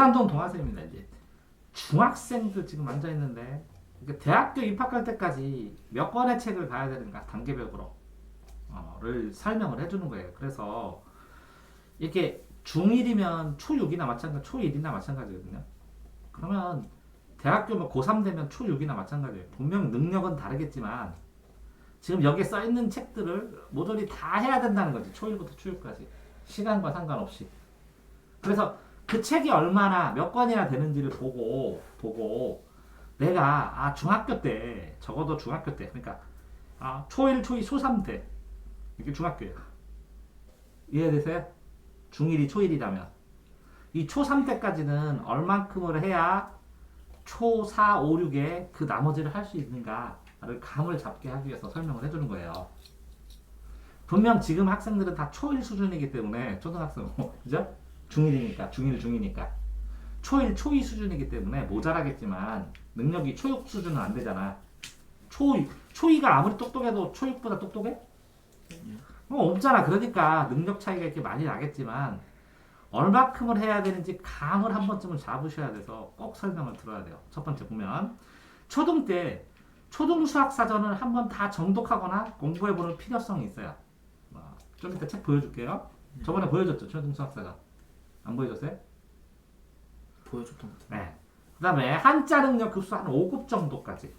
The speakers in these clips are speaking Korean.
이만동 동화쌤입니다. 이제 중학생들 지금 앉아 있는데 대학교 입학할 때까지 몇 권의 책을 봐야 되는가 단계별로 를 설명을 해주는 거예요. 그래서 이렇게 중1이면 초6이나 마찬가지, 초1이나 마찬가지거든요. 그러면 대학교 뭐 고3 되면 초6이나 마찬가지예요. 분명 능력은 다르겠지만 지금 여기에 써있는 책들을 모조리 다 해야 된다는 거지. 초1부터 초6까지. 시간과 상관없이. 그래서 그 책이 얼마나 몇 권이나 되는지를 보고 내가 중학교 때 적어도 중학교 때 그러니까 초1, 초2, 초3 때 이게 중학교예요. 이해되세요? 중1이 초1이라면 이 초3 때까지는 얼만큼을 해야 초4, 5, 6에 그 나머지를 할 수 있는가를 감을 잡게 하기 위해서 설명을 해주는 거예요. 분명 지금 학생들은 다 초1 수준이기 때문에 초등학생 그죠? 중1이니까 중1, 중2니까 초1, 초2 수준이기 때문에 모자라겠지만 능력이 초6 수준은 안 되잖아. 초2가 아무리 똑똑해도 초6보다 똑똑해? 없잖아. 그러니까 능력 차이가 이렇게 많이 나겠지만 얼마큼을 해야 되는지 감을 한 번쯤은 잡으셔야 돼서 꼭 설명을 들어야 돼요. 첫 번째 보면 초등 때 초등 수학 사전을 한 번 다 정독하거나 공부해보는 필요성이 있어요. 좀 이따 책 보여줄게요. 저번에 보여줬죠. 초등 수학 사전. 안 보여줬어요? 보여줬던 것 같아요. 네. 그 다음에 한자 능력 급수 한 5급 정도까지.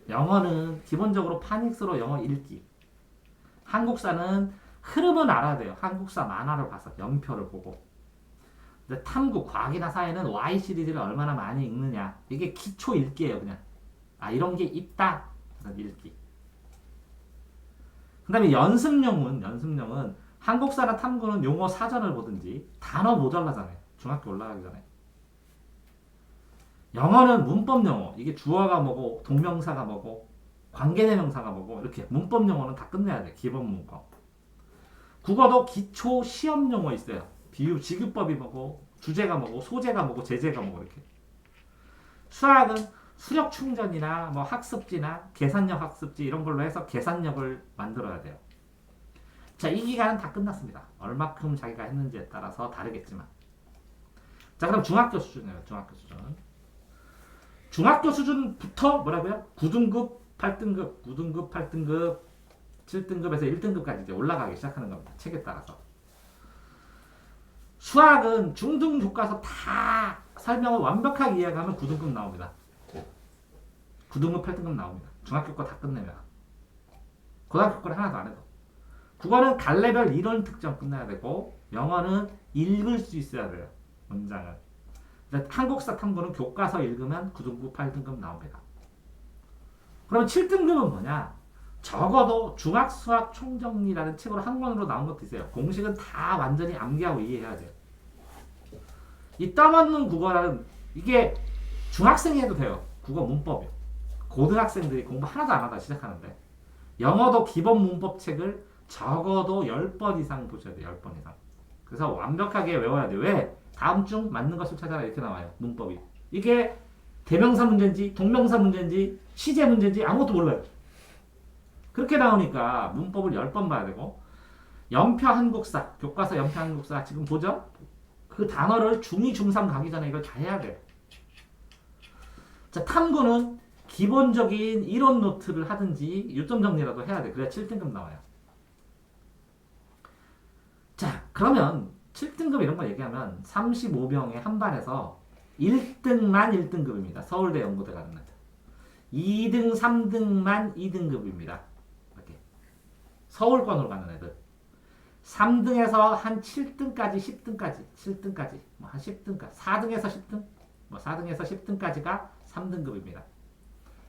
영어는 기본적으로 파닉스로 영어 읽기. 한국사는 흐름은 알아야 돼요. 한국사 만화를 봐서 연표를 보고. 근데 탐구, 과학이나 사회는 Y 시리즈를 얼마나 많이 읽느냐. 이게 기초 읽기예요, 그냥. 이런 게 있다. 읽기. 그 다음에 연습용은 한국사나 탐구는 용어 사전을 보든지 단어 모자라잖아요. 중학교 올라가기 전에. 영어는 문법 용어. 이게 주어가 뭐고, 동명사가 뭐고, 관계대명사가 뭐고, 이렇게 문법 용어는 다 끝내야 돼. 기본 문법. 국어도 기초 시험 용어 있어요. 비유, 지급법이 뭐고, 주제가 뭐고, 소재가 뭐고, 제재가 뭐고, 이렇게. 수학은 수력 충전이나 뭐 학습지나 계산력 학습지 이런 걸로 해서 계산력을 만들어야 돼요. 자, 이 기간은 다 끝났습니다. 얼마큼 자기가 했는지에 따라서 다르겠지만. 자, 그럼 중학교 수준이에요. 중학교 수준. 중학교 수준부터 뭐라고요? 9등급, 8등급, 9등급, 8등급, 7등급에서 1등급까지 이제 올라가기 시작하는 겁니다. 책에 따라서. 수학은 중등 교과서 다 설명을 완벽하게 이해하면 9등급 나옵니다. 9등급, 8등급 나옵니다. 중학교 거 다 끝내면. 고등학교 거는 하나도 안 해도. 국어는 갈래별 이론 특정 끝내야 되고 영어는 읽을 수 있어야 돼요. 문장을. 한국사 탐구는 교과서 읽으면 9등급, 8등급 나옵니다. 그럼 7등급은 뭐냐? 적어도 중학수학 총정리라는 책으로 한 권으로 나온 것도 있어요. 공식은 다 완전히 암기하고 이해해야 돼요. 이 떠먹는 국어라는 이게 중학생이 해도 돼요. 국어 문법이요. 고등학생들이 공부 하나도 안 하다 시작하는데 영어도 기본 문법 책을 적어도 10번 이상 보셔야 돼요. 10번 이상. 그래서 완벽하게 외워야 돼요. 왜? 다음 중 맞는 것을 찾아라 이렇게 나와요. 문법이. 이게 대명사 문제인지 동명사 문제인지 시제 문제인지 아무것도 몰라요. 그렇게 나오니까 문법을 10번 봐야 되고 연표 한국사, 교과서 연표 한국사 지금 보죠? 그 단어를 중2, 중3 가기 전에 이걸 다 해야 돼요. 자, 탐구는 기본적인 이론 노트를 하든지 요점 정리라도 해야 돼. 그래야 7등급 나와요. 자, 그러면 7등급 이런 거 얘기하면 35명의 한 반에서 1등만 1등급입니다. 서울대 연고대 가는 애들. 2등, 3등만 2등급입니다. 이렇게. 서울권으로 가는 애들. 3등에서 한 7등까지, 10등까지, 7등까지, 뭐 한 10등까지, 4등에서 10등, 뭐 4등에서 10등까지가 3등급입니다.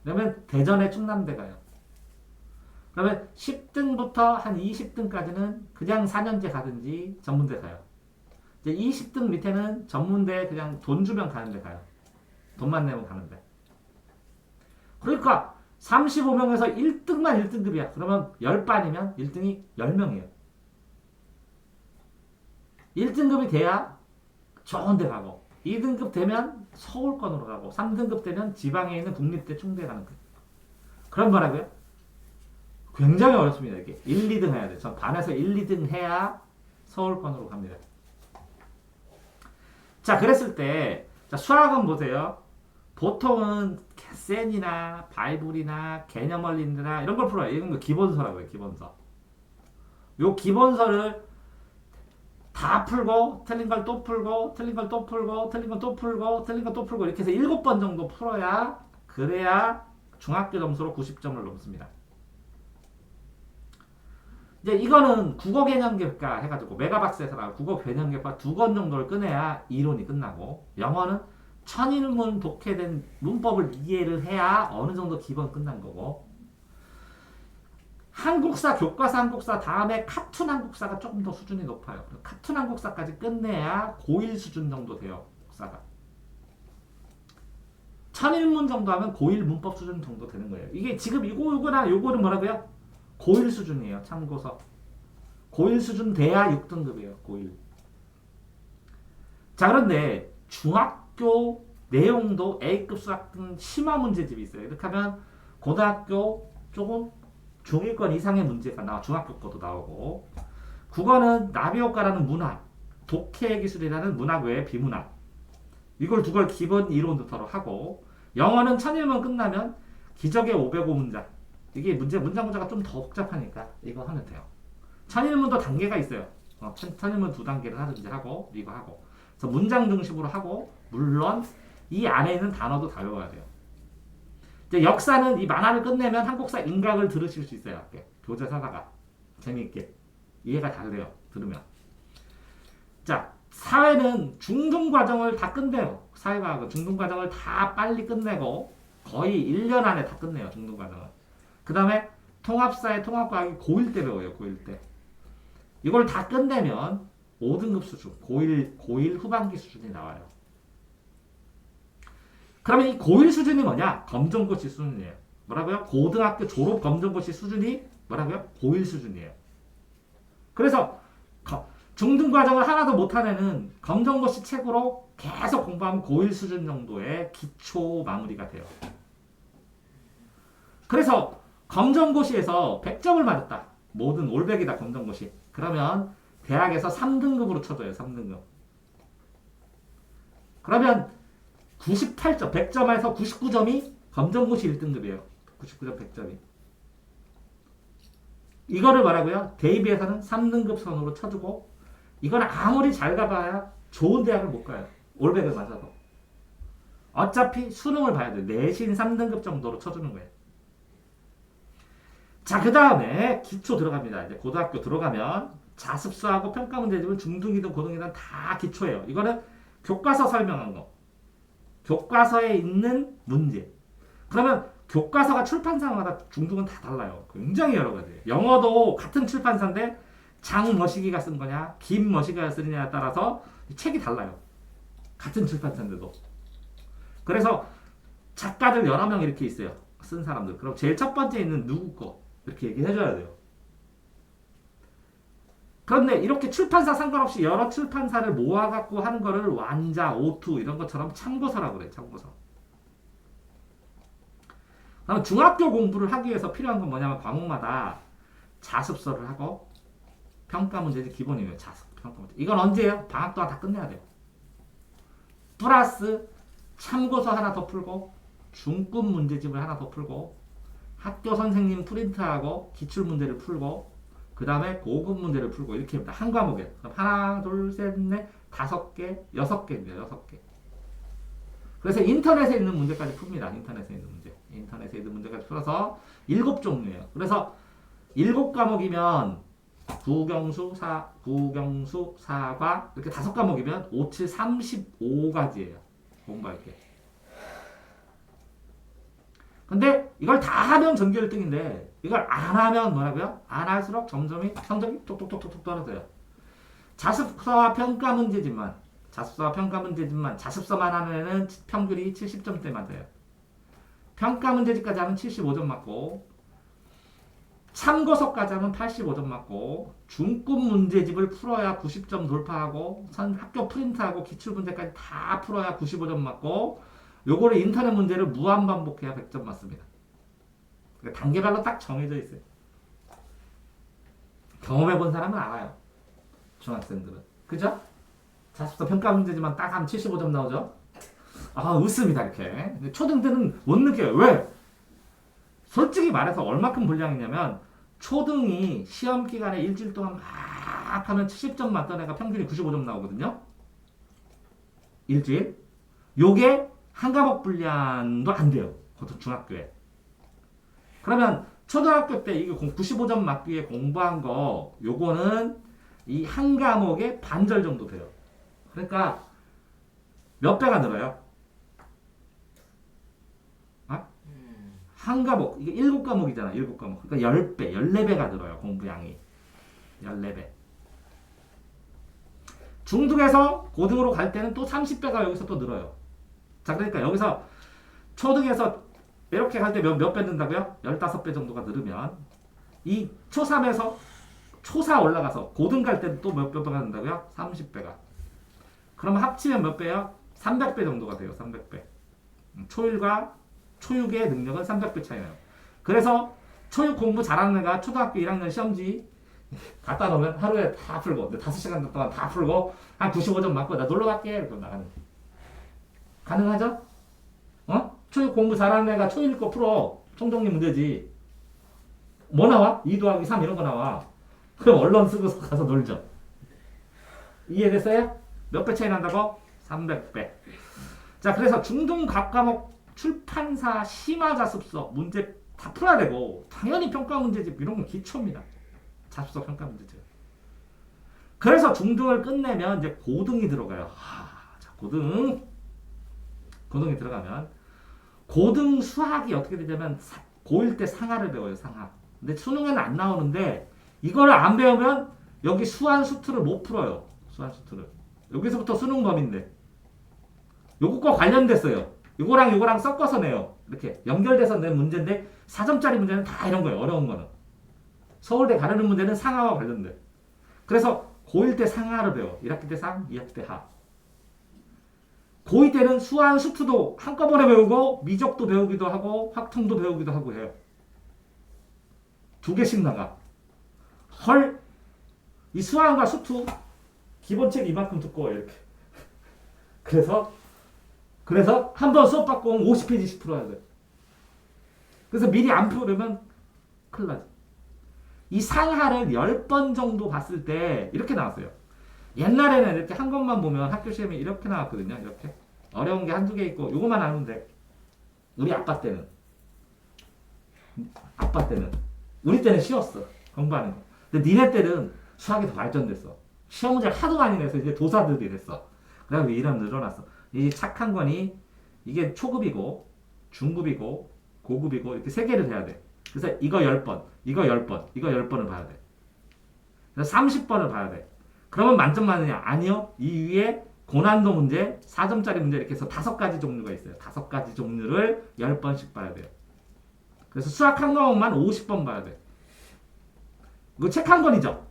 그러면 대전에 충남대 가요. 그러면 10등부터 한 20등까지는 그냥 4년제 가든지 전문대 가요. 이제 20등 밑에는 전문대 그냥 돈 주면 가는데 가요. 돈만 내면 가는데. 그러니까 35명에서 1등만 1등급이야. 그러면 10반이면 1등이 10명이에요. 1등급이 돼야 좋은 데 가고 2등급 되면 서울권으로 가고 3등급 되면 지방에 있는 국립대 충대 가는 거예요. 그럼 뭐라고요? 굉장히 어렵습니다. 이게 1, 2등 해야 돼요. 전 반에서 1, 2등 해야 서울권으로 갑니다. 자, 그랬을 때 자, 수학은 보세요. 보통은 센이나 바이블이나 개념 원리나 이런 걸 풀어요. 이런 거 기본서라고 해요. 기본서. 요 기본서를 다 풀고 틀린 걸 또 풀고 틀린 걸 또 풀고 틀린 걸 또 풀고 틀린 걸 또 풀고 이렇게 해서 7번 정도 풀어야 그래야 중학교 점수로 90점을 넘습니다. 이제 이거는 국어 개념교과 해가지고 메가박스에서 국어 개념교과 2권 정도를 꺼내야 이론이 끝나고 영어는 천일문 독해된 문법을 이해를 해야 어느 정도 기본 끝난 거고 한국사, 교과서 한국사 다음에 카툰 한국사가 조금 더 수준이 높아요. 카툰 한국사까지 끝내야 고1 수준 정도 돼요. 국사가. 천일문 정도 하면 고1 문법 수준 정도 되는 거예요. 이게 지금 요거나 요거는 뭐라고요? 고1 수준이에요. 참고서. 고1 수준 돼야 6등급이에요. 고1. 자, 그런데 중학교 내용도 A급 수학 등 심화 문제집이 있어요. 이렇게 하면 고등학교 조금 중위권 이상의 문제가 나와. 중학교 거도 나오고. 국어는 나비효과라는 문학, 독해 기술이라는 문학 외에 비문학. 이걸 2걸 기본 이론부터로 하고 영어는 천일문 끝나면 기적의 505문장. 이게 문장구조가 좀 더 복잡하니까 이거 하면 돼요. 천일문도 단계가 있어요. 천일문 2단계를 하든지 하고 이거 하고. 그래서 문장 중심으로 하고 물론 이 안에 있는 단어도 다 외워야 돼요. 이제 역사는 이 만화를 끝내면 한국사 인각을 들으실 수 있어요. 교재 사다가 재미있게 이해가 다 돼요. 들으면. 자, 사회는 중등과정을 다 끝내요. 사회과학은 중등과정을 다 빨리 끝내고 거의 1년 안에 다 끝내요. 중등과정을. 그 다음에 통합사회, 통합과학이 고1 때 배워요. 고1 때. 이걸 다 끝내면 5등급 수준, 고1 후반기 수준이 나와요. 그러면 이 고1 수준이 뭐냐? 검정고시 수준이에요. 뭐라고요? 고등학교 졸업 검정고시 수준이 뭐라고요? 고1 수준이에요. 그래서 중등과정을 하나도 못한 애는 검정고시 책으로 계속 공부하면 고1 수준 정도의 기초 마무리가 돼요. 그래서 검정고시에서 100점을 맞았다. 모든 올백이다 검정고시. 그러면 대학에서 3등급으로 쳐줘요. 3등급. 그러면 98점, 100점에서 99점이 검정고시 1등급이에요. 99점 100점이. 이거를 뭐라고요? 대입에서는 3등급 선으로 쳐주고 이건 아무리 잘 가봐야 좋은 대학을 못 가요. 올백을 맞아도. 어차피 수능을 봐야 돼요. 내신 3등급 정도로 쳐주는 거예요. 자, 그 다음에 기초 들어갑니다. 이제 고등학교 들어가면 자습서하고 평가문제집은 중등이든 고등이든 다 기초예요. 이거는 교과서 설명한 거. 교과서에 있는 문제. 그러면 교과서가 출판사마다 중등은 다 달라요. 굉장히 여러 가지. 영어도 같은 출판사인데 장머시기가 쓴 거냐, 김머시기가 쓰느냐에 따라서 책이 달라요. 같은 출판사인데도. 그래서 작가들 여러 명 이렇게 있어요. 쓴 사람들. 그럼 제일 첫 번째 있는 누구 거 이렇게 얘기해줘야 돼요. 그런데 이렇게 출판사 상관없이 여러 출판사를 모아갖고 하는 거를 완자, 오투 이런 것처럼 참고서라고 그래요. 참고서. 그럼 중학교 공부를 하기 위해서 필요한 건 뭐냐면 과목마다 자습서를 하고 평가 문제지 기본이에요. 자습, 평가 문제. 이건 언제예요? 방학 동안 다 끝내야 돼요. 플러스 참고서 하나 더 풀고 중급 문제집을 하나 더 풀고 학교 선생님 프린트하고 기출문제를 풀고 그 다음에 고급 문제를 풀고 이렇게 합니다. 한 과목에. 그럼 하나, 둘, 셋, 넷, 5개, 6개입니다. 6개. 그래서 인터넷에 있는 문제까지 풉니다. 인터넷에 있는 문제. 인터넷에 있는 문제까지 풀어서 7종류예요. 그래서 7과목이면 국영수, 사과 이렇게 5과목이면 5, 7, 35가지예요. 공부할 게. 근데 이걸 다 하면 전교 1등인데 이걸 안 하면 뭐라고요? 안 할수록 점점이 성적이 톡톡톡톡 떨어져요. 자습서와 평가 문제집만 자습서만 하는 애는 평균이 70점대 맞아요. 평가 문제집까지 하면 75점 맞고 참고서까지 하면 85점 맞고 중급 문제집을 풀어야 90점 돌파하고 학교 프린트하고 기출문제까지 다 풀어야 95점 맞고 요거를 인터넷 문제를 무한 반복해야 100점 맞습니다. 그러니까 단계별로 딱 정해져 있어요. 경험해본 사람은 알아요. 중학생들은. 그죠? 자습서 평가 문제지만 딱 하면 75점 나오죠. 아, 웃습니다 이렇게. 근데 초등들은 못 느껴요. 왜? 솔직히 말해서 얼마큼 불량이냐면 초등이 시험 기간에 일주일 동안 막 하면 70점 맞던 애가 평균이 95점 나오거든요. 일주일. 요게 한 과목 분량도 안 돼요. 보통 중학교에. 그러면 초등학교 때 이게 95점 맞기 위해 공부한 거 요거는 이 한 과목의 반절 정도 돼요. 그러니까 몇 배가 늘어요? 아? 한 과목, 이게 7과목이잖아. 7과목. 그러니까 10배, 14배가 늘어요. 공부량이. 14배. 중등에서 고등으로 갈 때는 또 30배가 여기서 또 늘어요. 자, 그러니까 여기서 초등에서 이렇게 갈 때 몇 배 는다고요? 15배 정도가 늘으면 이 초3에서 초4 올라가서 고등 갈 때는 또 몇 배가 된다고요? 30배가. 그러면 합치면 몇 배요? 300배 정도가 돼요. 300배. 초1과 초6의 능력은 300배 차이 나요. 그래서 초6 공부 잘하는 애가 초등학교 1학년 시험지 갖다 놓으면 하루에 다 풀고 5시간 동안 다 풀고 한 95점 맞고 나 놀러 갈게 이렇게 나가는. 가능하죠? 어? 초6 공부 잘하는 애가 초1 거 풀어. 총정리 문제지. 뭐 나와? 2 더하기 3 이런 거 나와. 그럼 언론 쓰고 가서 놀죠. 이해됐어요? 몇 배 차이 난다고? 300배. 자, 그래서 중등 각 과목 출판사 심화자습서 문제 다 풀어야 되고 당연히 평가 문제집 이런 건 기초입니다. 자습서 평가 문제집. 그래서 중등을 끝내면 이제 고등이 들어가요. 자, 고등이 들어가면 고등 수학이 어떻게 되냐면 고1 때 상하를 배워요. 상하. 근데 수능에는 안 나오는데 이거를 안 배우면 여기 수한 수투를 못 풀어요. 수한 수투를. 여기서부터 수능 범위인데 요거과 관련됐어요. 요거랑 섞어서 내요. 이렇게 연결돼서 낸 문제인데 4점짜리 문제는 다 이런 거예요. 어려운 거는. 서울대 가르는 문제는 상하와 관련돼. 그래서 고1 때 상하를 배워. 1학기 때 상, 2학기 때 하. 고2 때는 수한 수투도 한꺼번에 배우고 미적도 배우기도 하고 확통도 배우기도 하고 해요. 2개씩 나가. 헐, 이 수한과 수투 기본책 이만큼 두꺼워요. 이렇게. 그래서 한 번 수업 받고 오면 50페이지씩 풀어야 돼. 그래서 미리 안 풀으면 큰일 나지. 이 상하를 10번 정도 봤을 때 이렇게 나왔어요. 옛날에는 이렇게 한 것만 보면 학교 시험에 이렇게 나왔거든요. 이렇게. 어려운 게 한두 개 있고 요거만 알면 돼. 우리 아빠 때는. 우리 때는 쉬웠어. 공부하는 거. 근데 니네 때는 수학이 더 발전됐어. 시험 문제를 하도 많이 내서 이제 도사들이 됐어. 그래서 이런 늘어났어. 이 착한 거니 이게 초급이고 중급이고 고급이고 이렇게 세 개를 해야 돼. 그래서 이거 10번, 이거 10번, 이거 10번을 봐야 돼. 그래서 30번을 봐야 돼. 그러면 만점 맞느냐? 아니요. 이 위에 고난도 문제, 4점짜리 문제 이렇게 해서 5가지 종류가 있어요. 5가지 종류를 10번씩 봐야 돼요. 그래서 수학 한 과목만 50번 봐야 돼. 이거 책 한 권이죠?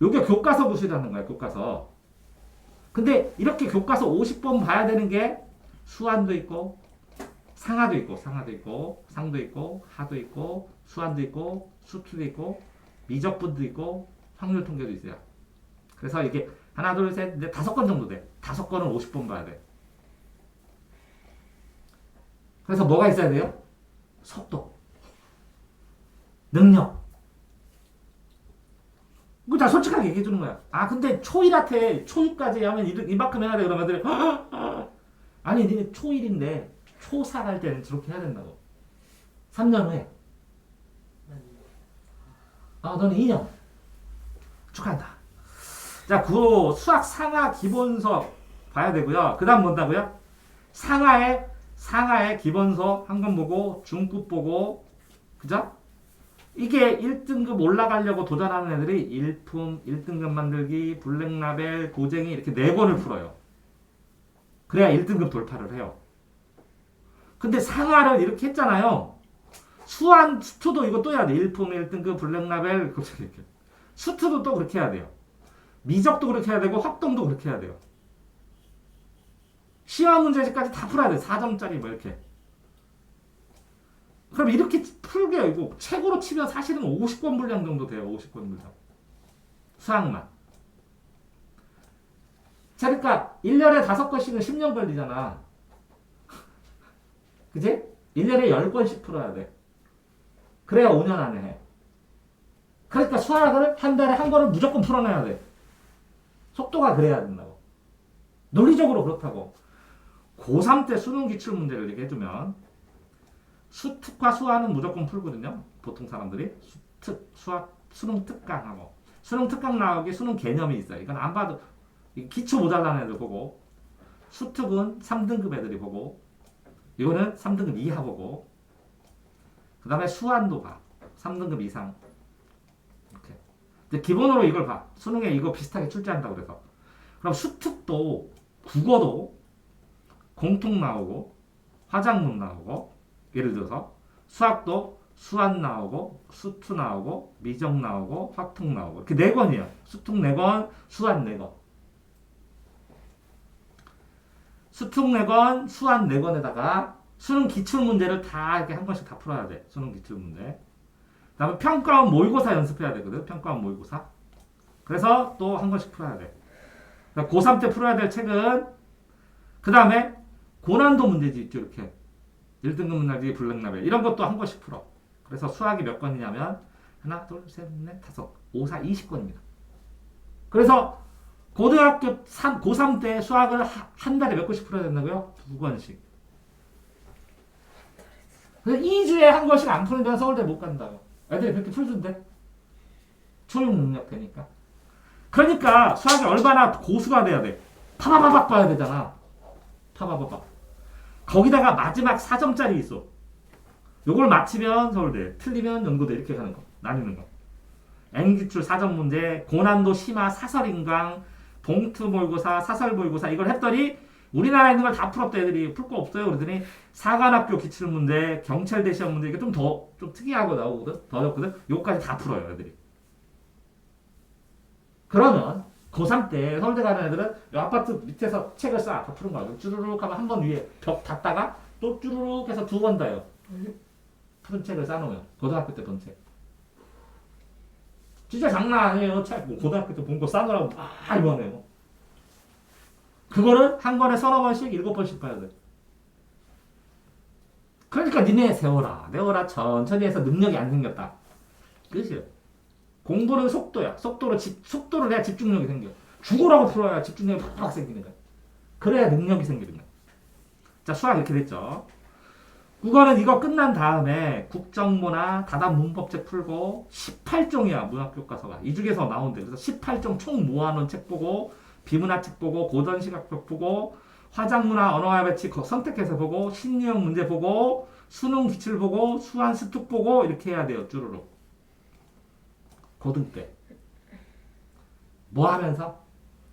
요게 교과서 구실하는 거야, 교과서. 근데 이렇게 교과서 50번 봐야 되는 게 수한도 있고, 상하도 있고, 상도 있고, 하도 있고, 수한도 있고, 수투도 있고, 미적분도 있고, 확률 통계도 있어요. 그래서 이게 하나, 둘, 셋, 넷, 5건 정도 돼. 5건을 50번 봐야 돼. 그래서 뭐가 있어야 돼요? 속도, 능력. 이거 다 솔직하게 얘기해 주는 거야. 아, 근데 초1한테 초6까지 하면 이만큼 해야 돼. 그러면 애들이 아니, 니네 초1인데 초4 갈 때는 저렇게 해야 된다고. 3년 후에. 너는 2년. 축하한다. 자, 그 수학 상하 기본서 봐야 되고요. 그 다음 뭔다고요? 상하의 기본서 한 권 보고 중급 보고, 그죠? 이게 1등급 올라가려고 도전하는 애들이 일품, 1등급 만들기, 블랙라벨, 고쟁이 이렇게 4권을 풀어요. 그래야 1등급 돌파를 해요. 근데 상하를 이렇게 했잖아요. 수한, 수투도 이거 또 해야 돼. 일품, 1등급, 블랙라벨, 고쟁이 이렇게. 수투도 또 그렇게 해야 돼요. 미적도 그렇게 해야 되고 확동도 그렇게 해야 돼요. 시험 문제집까지 다 풀어야 돼. 4점짜리 뭐 이렇게. 그럼 이렇게 풀게요. 이거 책으로 치면 사실은 50권 분량 정도 돼요. 50권 분량. 수학만. 자, 그러니까 1년에 5건씩은 10년 걸리잖아. 그지? 1년에 10건씩 풀어야 돼. 그래야 5년 안에 해. 그러니까 수학을 한 달에 한 권을 무조건 풀어내야 돼. 속도가 그래야 된다고. 논리적으로 그렇다고. 고3 때 수능 기출 문제를 얘기해주면 수특과 수화는 무조건 풀거든요. 보통 사람들이. 수특, 수학, 수능 특강하고. 수능 특강 나오기 수능 개념이 있어요. 이건 안 봐도 기초 모자란 애들 보고 수특은 3등급 애들이 보고 이거는 3등급 이하 보고 그 다음에 수한도 봐. 3등급 이상. 이렇게. 근데 기본으로 이걸 봐. 수능에 이거 비슷하게 출제한다고 그래서. 그럼 수특도 국어도 공통 나오고 화작문 나오고 예를 들어서 수학도 수한 나오고 수투 나오고 미정 나오고 화통 나오고 이렇게 4권이에요. 수특 4권, 수한 4권. 수특 4권, 수한 4권에다가 수능 기출문제를 다 이렇게 한 번씩 다 풀어야 돼. 수능 기출문제. 그 다음에 평가원 모의고사 연습해야 되거든. 평가원 모의고사. 그래서 또 한 번씩 풀어야 돼. 그러니까 고3 때 풀어야 될 책은 그 다음에 고난도 문제지 있죠. 이렇게 1등급 문제지 블랙라벨 이런 것도 한 번씩 풀어. 그래서 수학이 몇 건이냐면 하나, 둘, 셋, 넷, 다섯, 5, 4, 20건입니다. 그래서 고등학교 고3 때 수학을 한 달에 몇 건씩 풀어야 된다고요? 2권씩. 그래서 2주에 한 권씩 안 풀면 서울대 못 간다고. 애들이 그렇게 풀던데. 초용 능력 되니까. 그러니까 수학이 얼마나 고수가 돼야 돼. 파바바박 봐야 되잖아. 파바바박. 거기다가 마지막 4점짜리 있어. 요걸 맞히면 서울대, 틀리면 연고대 이렇게 가는 거. 나뉘는 거. N기출 4점 문제, 고난도 심화 사설인강, 봉투 모의고사, 사설 모의고사 이걸 했더니 우리나라에 있는 걸 다 풀었대 애들이. 풀 거 없어요. 그러더니 사관학교 기출 문제, 경찰대 시험 문제 이게 좀 특이하고 나오거든. 더 어렵거든. 요거까지 다 풀어요 애들이. 그러면 고3 때 서울대 가는 애들은 이 아파트 밑에서 책을 싹 다 푸는 거야. 쭈루룩 하면 한 번 위에 벽 닫다가 또 쭈루룩 해서 2번 더요. 푸른 책을 쌓아놓으면 고등학교 때 본 책. 진짜 장난 아니에요. 책 뭐 고등학교 때 본 거 쌓느라고 막 이번에요. 그거를 한 권에 3-4번씩 7번씩 봐야 돼. 그러니까 니네 세워라. 내워라. 천천히 해서 능력이 안 생겼다. 끝이에요. 공부는 속도야. 속도를 해야 집중력이 생겨. 죽으라고 풀어야 집중력이 팍팍 생기는 거야. 그래야 능력이 생기는 거야. 자, 수학 이렇게 됐죠. 국어는 이거 끝난 다음에 국정문화, 다단 문법책 풀고 18종이야. 문학교과서가. 이 중에서 나온대. 그래서 18종 총 모아놓은 책 보고 비문화책 보고 고전시각법 보고 화작문화 언어와 배치 선택해서 보고 신유형 문제 보고 수능 기출 보고 수한 수특 보고 이렇게 해야 돼요. 쭈루룩. 고등 때. 뭐 하면서?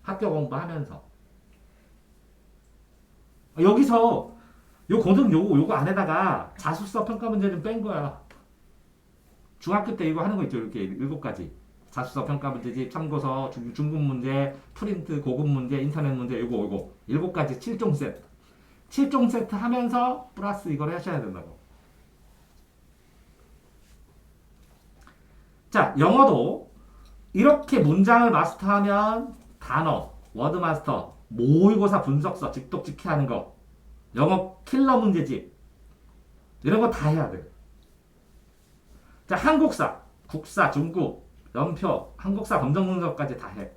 학교 공부하면서. 여기서 요 고등 요거 안에다가 자습서 평가 문제 좀 뺀 거야. 중학교 때 이거 하는 거 있죠. 이렇게 7가지. 자습서 평가 문제집, 참고서, 중급 문제, 프린트, 고급 문제, 인터넷 문제, 요거 7가지 7종 세트. 7종 세트 하면서 플러스 이걸 하셔야 된다고. 자, 영어도 이렇게 문장을 마스터하면 단어, 워드 마스터, 모의고사 분석서, 직독 직해하는 거, 영어 킬러 문제집 이런 거 다 해야 돼. 자, 한국사, 국사, 중국, 연표, 한국사 검정 분석까지 다 해.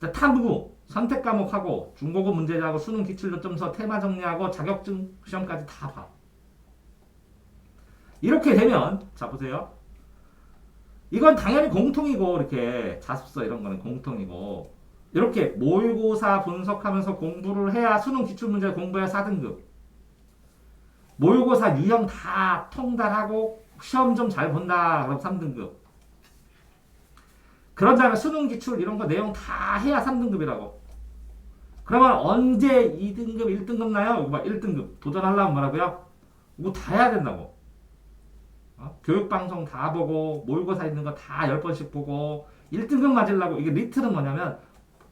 자, 탐구, 선택 과목하고 중고급 문제하고 수능 기출 점수 테마 정리하고 자격증 시험까지 다 봐. 이렇게 되면 자 보세요. 이건 당연히 공통이고 이렇게 자습서 이런 거는 공통이고 이렇게 모의고사 분석하면서 공부를 해야 수능 기출문제 공부해야 4등급. 모의고사 유형 다 통달하고 시험 좀 잘 본다 그럼 3등급. 그런 다음에 수능 기출 이런 거 내용 다 해야 3등급이라고. 그러면 언제 2등급 1등급 나요? 이거 봐 1등급 도전하려면 뭐라고요? 이거 다 해야 된다고. 교육방송 다 보고 모의고사 있는 거 다 10번씩 보고 1등급 맞으려고. 이게 리틀은 뭐냐면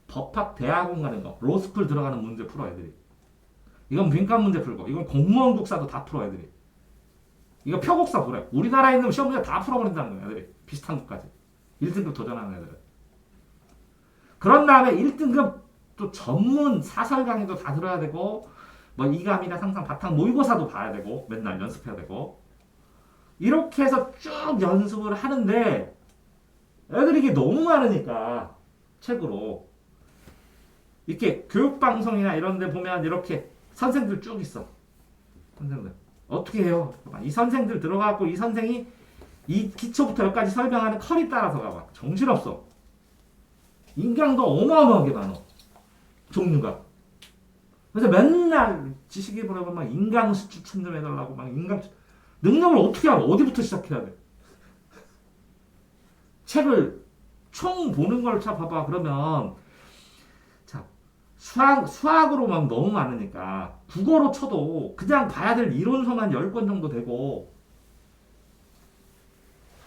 법학 대학원 가는 거 로스쿨 들어가는 문제 풀어 애들이. 이건 빈칸 문제 풀고 이건 공무원 국사도 다 풀어 애들이. 이거 표국사 풀어. 우리나라에 있는 시험 문제 다 풀어버린다는 거야 애들이. 비슷한 것까지 1등급 도전하는 애들은. 그런 다음에 1등급 또 전문 사설 강의도 다 들어야 되고 뭐 이감이나 상상 바탕 모의고사도 봐야 되고 맨날 연습해야 되고 이렇게 해서 쭉 연습을 하는데 애들이 이게 너무 많으니까 책으로 이렇게 교육방송이나 이런 데 보면 이렇게 선생들 쭉 있어. 선생들 어떻게 해요? 이 선생들 들어가고 이 선생이 이 기초부터 여기까지 설명하는 컬이 따라서 가봐. 정신없어. 인강도 어마어마하게 많아. 종류가. 그래서 맨날 지식이 보려면 막 인강 수출 충전해달라고 막 인강 능력을 어떻게 알아? 어디부터 시작해야 돼? 책을 총 보는 걸 봐봐. 그러면 자 수학으로 막 너무 많으니까 국어로 쳐도 그냥 봐야 될 이론서만 10권 정도 되고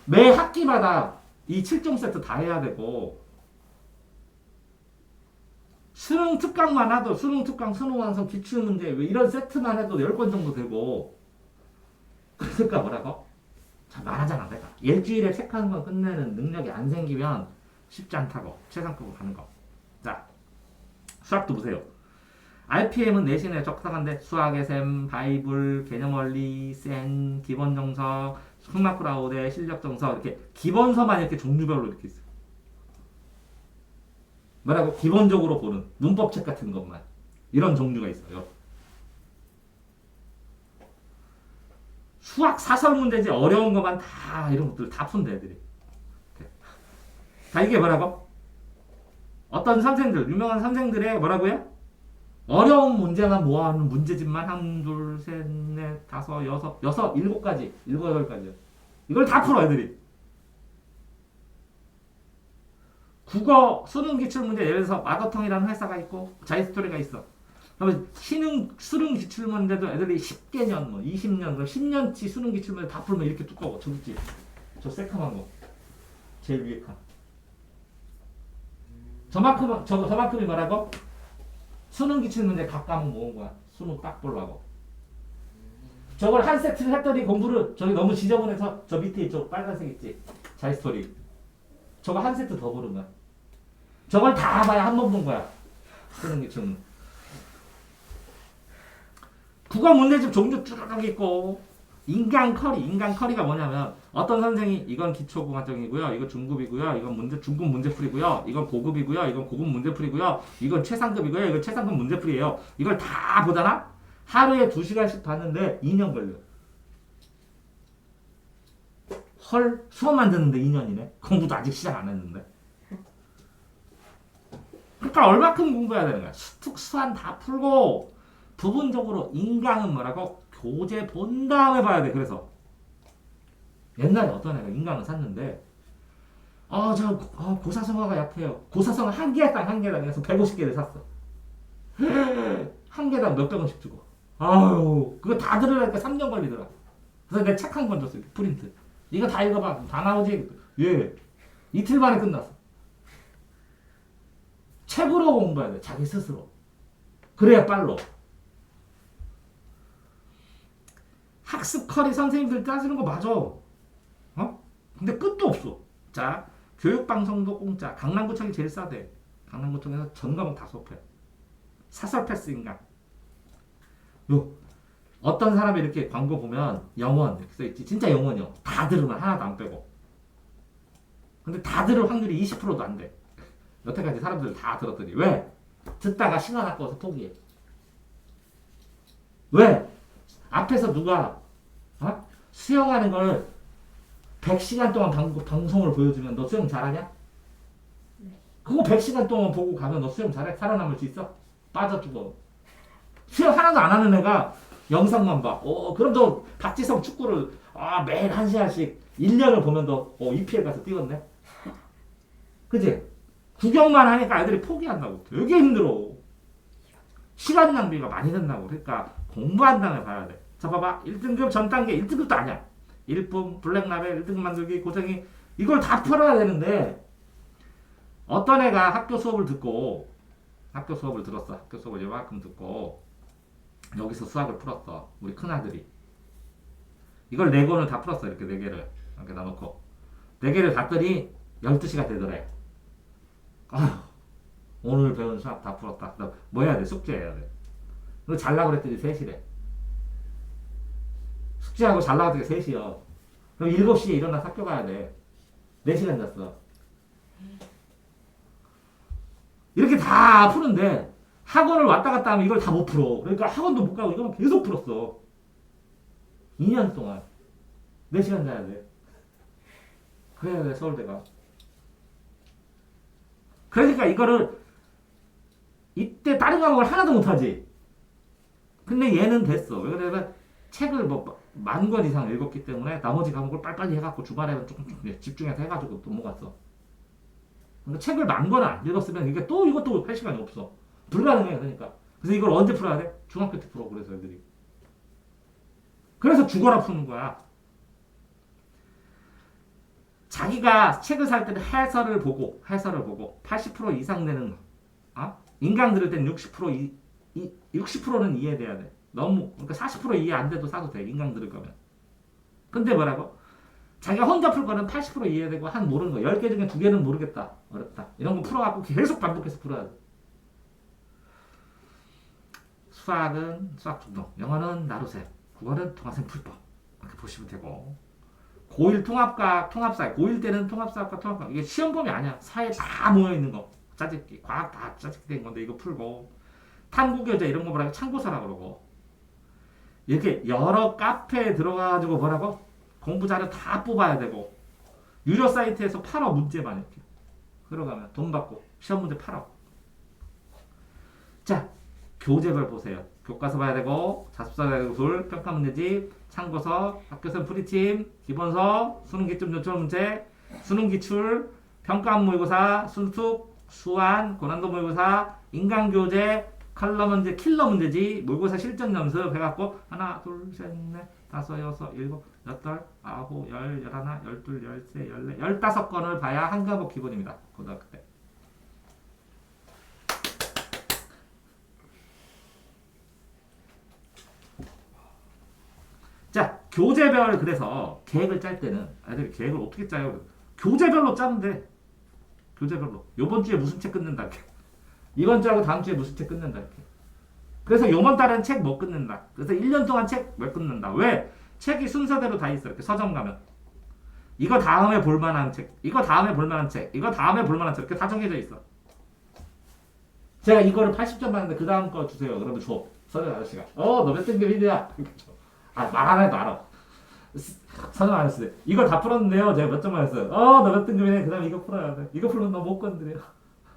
매 학기마다 이 7종 세트 다 해야 되고 수능 특강만 하도 수능 특강 수능 완성 기출문제 이런 세트만 해도 10권 정도 되고 그러니까 뭐라고? 자 말하잖아 내가 일주일에 책 한 권 끝내는 능력이 안 생기면 쉽지 않다고 최상급으로 가는 거. 자 수학도 보세요. RPM은 내신에 적당한데 수학의 셈, 바이블, 개념원리, 센, 기본정석, 흑마크라우드, 실력정석 이렇게 기본서만 이렇게 종류별로 이렇게 있어요. 뭐라고? 기본적으로 보는 문법책 같은 것만 이런 종류가 있어요. 수학 사설 문제지 어려운 것만 다 이런 것들 다 푼대 애들이. 자 이게 뭐라고? 어떤 선생들 유명한 선생들의 뭐라고요? 어려운 문제만 모아놓은 문제집만 1, 2, 3, 4, 5, 6, 7가지 7, 8가지요. 이걸 다 풀어 애들이. 국어 수능 기출문제 예를 들어서 마더텅이라는 회사가 있고 자이스토리가 있어. 그러면 수능 기출문제도 애들이 10개년, 뭐 20년, 10년치 수능 기출문제 다 풀면 이렇게 두꺼워. 저기 있지. 저 새카만 거. 제일 위에 칸. 저만큼이 뭐라고? 수능 기출문제 각 과목 모은 거야. 수능 딱 보려고. 저걸 한 세트를 했더니 공부를 저기 너무 지저분해서 저 밑에 있죠. 빨간색 있지. 자이스토리. 저거 한 세트 더 보는 거야. 저걸 다 봐야 한 번 본 거야. 수능 기출문. 국어 문제집 종류 쭈르륵 있고 인간 커리가 뭐냐면 어떤 선생이 이건 기초 과정이고요, 이거 중급이고요, 이건 중급 문제풀이고요, 이건 고급이고요, 이건 고급 문제풀이고요, 이건 최상급이고요, 이건 최상급 문제풀이에요. 이걸 다 보잖아. 하루에 2시간씩 봤는데 2년 걸려. 헐 수업만 듣는데 2년이네. 공부도 아직 시작 안 했는데. 그러니까 얼마큼 공부해야 되는 거야. 수특수한 다 풀고 부분적으로 인강은 뭐라고? 교재 본 다음에 봐야 돼. 그래서 옛날에 어떤 애가 인강을 샀는데 고사성어가 약해요. 고사성어 한 개당 해서 150개를 샀어. 한 개당 몇백 원씩 주고. 아유 그거 다 들으려니까 3년 걸리더라. 그래서 내가 책 한 권 줬어. 프린트. 이거 다 읽어봐. 다 나오지? 예. 이틀 만에 끝났어. 책으로 공부해야 돼. 자기 스스로. 그래야 빨로. 학습 커리 선생님들 따지는 거 맞아. 근데 끝도 없어. 자, 교육방송도 공짜. 강남구청이 제일 싸대. 강남구청에서 전 과목 다 수업해. 사설 패스 인강. 어떤 사람이 이렇게 광고 보면 영원 이렇게 써있지. 진짜 영원이요. 다 들으면 하나도 안 빼고. 근데 다 들을 확률이 20%도 안 돼. 여태까지 사람들 다 들었더니. 왜? 듣다가 시간 아까워서 포기해. 왜? 앞에서 누가 수영하는 걸 100시간 동안 방송을 보여주면 너 수영 잘하냐? 그거 100시간 동안 보고 가면 너 수영 잘해? 살아남을 수 있어? 빠져 죽어. 수영 하나도 안 하는 애가 영상만 봐. 그럼 너 박지성 축구를 매일 1시간씩 1년을 보면 너 EPL 가서 뛰었네? 그치? 구경만 하니까 애들이 포기한다고. 되게 힘들어. 시간 낭비가 많이 된다고. 그러니까 공부한 다음에 봐야 돼. 자 봐봐. 1등급 전 단계 1등급도 아니야. 1품, 블랙라벨, 1등급 만들기, 고생이 이걸 다 풀어야 되는데 어떤 애가 학교 수업을 들었어. 학교 수업을 이만큼 듣고 여기서 수학을 풀었어. 우리 큰아들이. 이걸 4권을 다 풀었어. 이렇게 4개를 이렇게 놔놓고 4개를 갔더니 12시가 되더래. 아휴 오늘 배운 수학 다 풀었다. 너 뭐 해야 돼? 숙제해야 돼. 너 잘라고 그랬더니 3시래. 숙제하고 잘라고 그랬더니 3시요. 그럼 7시에 일어나서 학교 가야 돼. 4시간 잤어. 이렇게 다 푸는데 학원을 왔다 갔다 하면 이걸 다 못 풀어. 그러니까 학원도 못 가고 이거만 계속 풀었어. 2년 동안. 4시간 자야 돼. 그래야 돼, 서울대가. 그러니까 이거를 이때 다른 과목을 하나도 못하지. 근데 얘는 됐어. 왜 그러냐면 책을 뭐 10,000권 이상 읽었기 때문에 나머지 과목을 빨리빨리 해갖고 주말에 조금 집중해서 해가지고 또 모았어. 그러니까 책을 10,000권을 안 읽었으면 이게 또 이것도 할 시간이 없어. 불가능해. 그러니까. 그래서 이걸 언제 풀어야 돼? 중학교 때 풀어. 그래서 애들이. 그래서 죽어라 푸는 거야. 자기가 책을 살 때는 해설을 보고 80% 이상 되는 인강 들을 때는 60%는 이해돼야 돼. 너무 그러니까 40% 이해 안 돼도 사도 돼. 인강 들을 거면. 근데 뭐라고? 자기가 혼자 풀 거는 80% 이해되고 한 모르는 거 10개 중에 2개는 모르겠다. 어렵다. 이런 거 풀어갖고 계속 반복해서 풀어야 돼. 수학은 수학 중독, 영어는 나루세, 국어는 통학생 풀법 이렇게 보시면 되고 고1 통합과학, 통합사회 고1 때는 통합사학과 통합과학 이게 시험범위 아니야. 사회 다 모여있는 거 짜집기, 과학 다 짜집기 된 건데 이거 풀고 탐구교재 이런 거 뭐라고 참고서라 그러고 이렇게 여러 카페에 들어가가지고 뭐라고 공부 자료 다 뽑아야 되고 유료 사이트에서 팔아 문제만 이렇게 들어가면 돈 받고 시험 문제 팔아. 자 교재별 보세요. 교과서 봐야 되고 자습서 봐야 되고 둘 평가 문제집 참고서 학교생 프리팀 기본서 수능 기점 요청 문제 수능 기출 평가원 모의고사 순수 수완 고난도 모의고사 인강 교재 컬러 문제 킬러 문제지 모의고사 실전 연습 해갖고 하나 둘셋넷 다섯 여섯 일곱 여덟 아홉 열 열하나 열둘 열세 열네 15건을 봐야 한 과목 기본입니다. 고등학교 때. 자, 교재별 그래서 계획을 짤 때는 아이들이 계획을 어떻게 짜요? 교재별로 짜면 돼. 교재별로. 요번 주에 무슨 책 끊는다 이렇게. 이번 주하고 다음 주에 무슨 책 끊는다 이렇게. 그래서 요번 달은 책 못 끊는다. 그래서 1년 동안 책 못 끊는다. 왜? 책이 순서대로 다 있어. 이렇게 서점 가면. 이거 다음에 볼만한 책, 이거 다음에 볼만한 책, 이거 다음에 볼만한 책 이렇게 다 정해져 있어. 제가 이거를 80점 받는데 그 다음 거 주세요. 그러면 줘. 서점 아저씨가. 너 몇 등급이냐? 말 안 해도 알아. 서점 아저씨. 이걸 다 풀었는데요. 제가 몇 점 맞았어요. 너 몇 등급이네. 그 다음에 이거 풀어야 돼. 이거 풀면 너 못 건드려.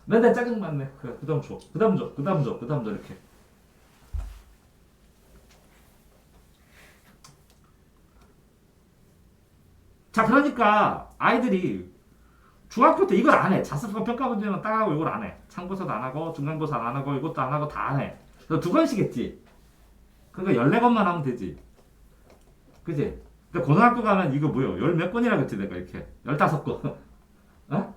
맨날 짜증 맞네. 그래, 그 다음 줘. 그 다음 줘. 그 다음 줘. 그 다음 줘. 이렇게. 자, 그러니까 아이들이 중학교 때 이걸 안 해. 자습서 평가 문제만 딱 하고 이걸 안 해. 참고서도 안 하고 중간고사 안 하고 이것도 안 하고 다 안 해. 그래서 2권씩 했지. 그러니까 14권만 하면 되지. 그지? 근데 고등학교 가면 이거 뭐요? 열 몇 권이라 그랬지 내가 이렇게. 15권. 어?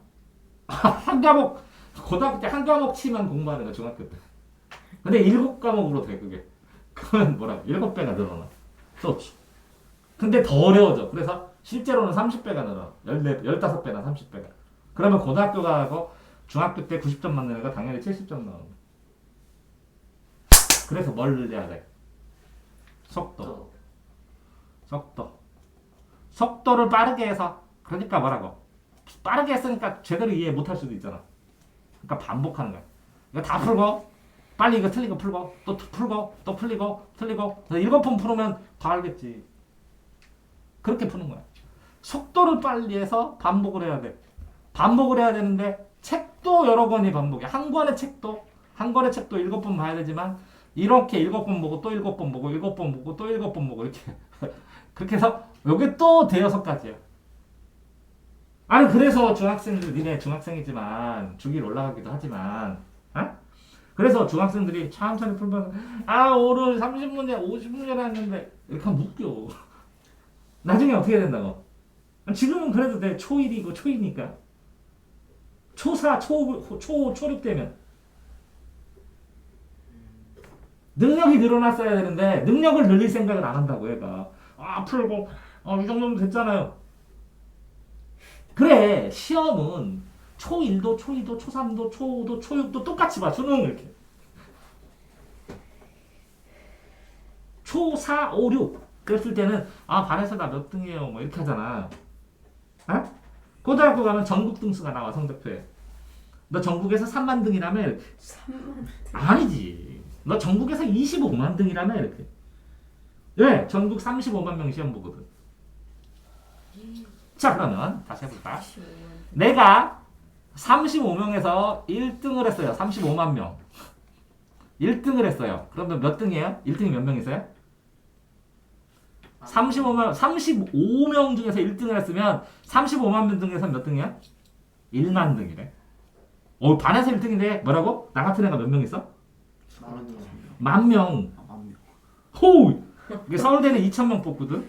한 과목 고등학교 때 한 과목 치만 공부하는 거 중학교 때. 근데 7과목으로 돼 그게. 그러면 뭐라고? 7배가 늘어나. 수업이. 근데 더 어려워져. 그래서 실제로는 30배가 늘어. 15배나 30배가. 그러면 고등학교 가고 중학교 때 90점 맞는 애가 당연히 70점 나오는 거야. 그래서 뭘 늘려야 돼? 속도. 속도를 빠르게 해서 그러니까 뭐라고? 빠르게 했으니까 제대로 이해 못할 수도 있잖아. 그러니까 반복하는 거야. 이거 다 풀고 빨리 이거 틀린 거 풀고 또 풀고 또 풀리고 틀리고 7번 풀으면 다 알겠지. 그렇게 푸는 거야. 속도를 빨리 해서 반복을 해야 돼. 반복을 해야 되는데 책도 여러 권이 반복이야. 한 권의 책도 7번 봐야 되지만 이렇게 7번 보고 또 7번 보고 7번 보고 또 7번 보고 이렇게 그렇게 해서 요게 또 대여섯 가지야. 아니 그래서 중학생들 니네 중학생이지만 중1 올라가기도 하지만 그래서 중학생들이 천천히 풀면 오늘 30문제 50문제를 했는데 이렇게 하면 웃겨. 나중에 어떻게 된다고? 지금은 그래도 돼. 초1이고 초2니까 초4 초6 되면 능력이 늘어났어야 되는데 능력을 늘릴 생각을 안 한다고 얘가. 풀고 이 정도면 됐잖아요. 그래 시험은 초1도, 초2도, 초3도, 초5도, 초6도 똑같이 봐. 수능 이렇게. 초4, 5, 6 그랬을 때는 반에서 나 몇 등이에요 뭐 이렇게 하잖아. 어? 고등학교 가면 전국 등수가 나와 성적표에. 너 전국에서 3만 등이라며 이렇게. 3만. 아니지. 너 전국에서 25만 등이라며 이렇게. 왜? 전국 35만 명 시험 보거든. 자 그러면 다시 해볼까? 15만. 내가 35명에서 1등을 했어요. 35만 명. 1등을 했어요. 그러면 몇 등이에요? 1등이 몇 명 있어요? 35명 중에서 1등을 했으면 35만 명 중에서 몇 등이야? 1만 등이래. 반에서 1등인데 뭐라고? 나 같은 애가 몇 명 있어? 43명. 10,000명. 만 명. 호우! 이게 서울대는 2,000명 뽑거든?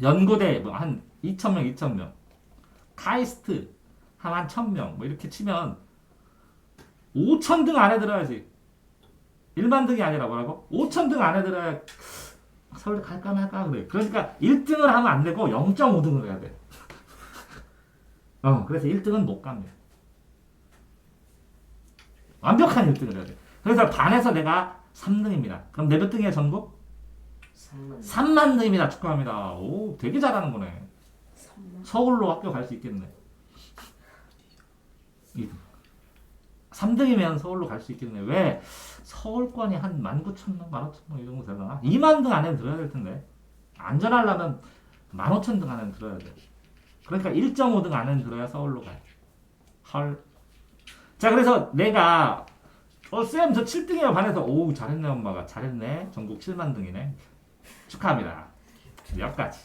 연고대 한 2,000명, 2,000명. 카이스트 한 1,000명. 뭐 이렇게 치면 5,000등 안에 들어야지. 1만 등이 아니라 뭐라고? 5,000등 안에 들어야 서울대 갈까 말까 그래. 그러니까 1등을 하면 안 되고 0.5등을 해야 돼. 그래서 1등은 못 갑니다. 완벽한 1등을 해야 돼. 그래서 반에서 내가 3등입니다. 그럼 내 몇 등이야 전국? 3만 등입니다. 축하합니다. 오, 되게 잘하는 거네. 3만. 서울로 학교 갈 수 있겠네. 2등. 3등이면 서울로 갈 수 있겠네. 왜? 서울권이 한 19,000명, 15,000명 이 정도 되나? 2만 등 안에 들어야 될 텐데. 안전하려면 15,000등 안에 들어야 돼. 그러니까 1.5등 안에 들어야 서울로 가요. 헐. 자, 그래서 내가 쌤, 저 7등이에요 반에서. 오, 잘했네 엄마가. 잘했네. 전국 7만 등이네. 축하합니다. 여기까지.